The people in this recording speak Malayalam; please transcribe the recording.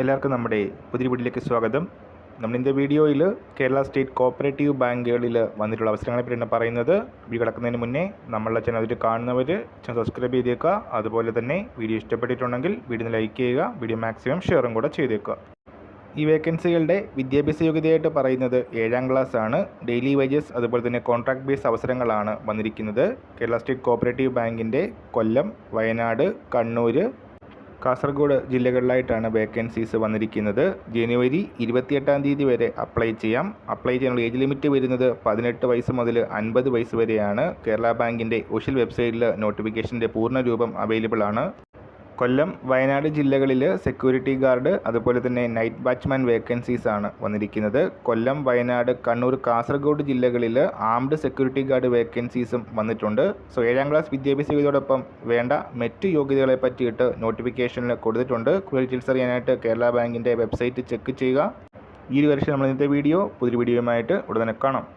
എല്ലാവർക്കും നമ്മുടെ പുതിയ വീഡിയോയിലേക്ക് സ്വാഗതം. നമ്മളിൻ്റെ വീഡിയോയിൽ കേരള സ്റ്റേറ്റ് കോഓപ്പറേറ്റീവ് ബാങ്കുകളിൽ വന്നിട്ടുള്ള അവസരങ്ങളെപ്പറ്റിയാണ് പറയുന്നത്. വീഡിയോ കിടക്കുന്നതിന് മുന്നേ നമ്മളുടെ ചാനൽ കാണുന്നവർ ചാനൽ സബ്സ്ക്രൈബ് ചെയ്തേക്കുക. അതുപോലെ തന്നെ വീഡിയോ ഇഷ്ടപ്പെട്ടിട്ടുണ്ടെങ്കിൽ വീഡിയോ ലൈക്ക് ചെയ്യുക, വീഡിയോ മാക്സിമം ഷെയറും കൂടെ ചെയ്തേക്കുക. ഈ വേക്കൻസികളുടെ വിദ്യാഭ്യാസ യോഗ്യതയായിട്ട് പറയുന്നത് 7ാം ക്ലാസ് ആണ്. ഡെയിലി വേജസ് അതുപോലെ തന്നെ കോൺട്രാക്ട് ബേസ് അവസരങ്ങളാണ് വന്നിരിക്കുന്നത്. കേരള സ്റ്റേറ്റ് കോഓപ്പറേറ്റീവ് ബാങ്കിൻ്റെ കൊല്ലം, വയനാട്, കണ്ണൂർ, കാസർഗോഡ് ജില്ലകളിലായിട്ടാണ് വേക്കൻസീസ് വന്നിരിക്കുന്നത്. ജനുവരി 28-ാം തീയതി വരെ അപ്ലൈ ചെയ്യാം. അപ്ലൈ ചെയ്യാനുള്ള ഏജ് ലിമിറ്റ് വരുന്നത് 18 വയസ്സ് മുതൽ 50 വയസ്സ് വരെയാണ്. കേരള ബാങ്കിൻ്റെ ഒഫീഷ്യൽ വെബ്സൈറ്റിൽ നോട്ടിഫിക്കേഷൻ്റെ പൂർണ്ണ രൂപം അവൈലബിൾ ആണ്. കൊല്ലം, വയനാട് ജില്ലകളിൽ സെക്യൂരിറ്റി ഗാർഡ് അതുപോലെ തന്നെ നൈറ്റ് ബാച്ച്മാൻ വേക്കൻസീസ് ആണ് വന്നിരിക്കുന്നത്. കൊല്ലം, വയനാട്, കണ്ണൂർ, കാസർഗോഡ് ജില്ലകളിൽ ആംഡ് സെക്യൂരിറ്റി ഗാർഡ് വേക്കൻസീസും വന്നിട്ടുണ്ട്. 7ാം ക്ലാസ് വിദ്യാഭ്യാസ യോഗ്യതയോടൊപ്പം വേണ്ട മറ്റ് യോഗ്യതകളെ പറ്റിയിട്ട് നോട്ടിഫിക്കേഷനിൽ കൊടുത്തിട്ടുണ്ട്. കൂടുതൽ ഡീറ്റെയിൽസ് അറിയാനായിട്ട് കേരള ബാങ്കിൻ്റെ വെബ്സൈറ്റ് ചെക്ക് ചെയ്യുക. ഈ ഒരു വർഷം നമ്മൾ ഇന്നത്തെ വീഡിയോ പുതിയ വീഡിയോയുമായിട്ട് ഉടനെ കാണാം.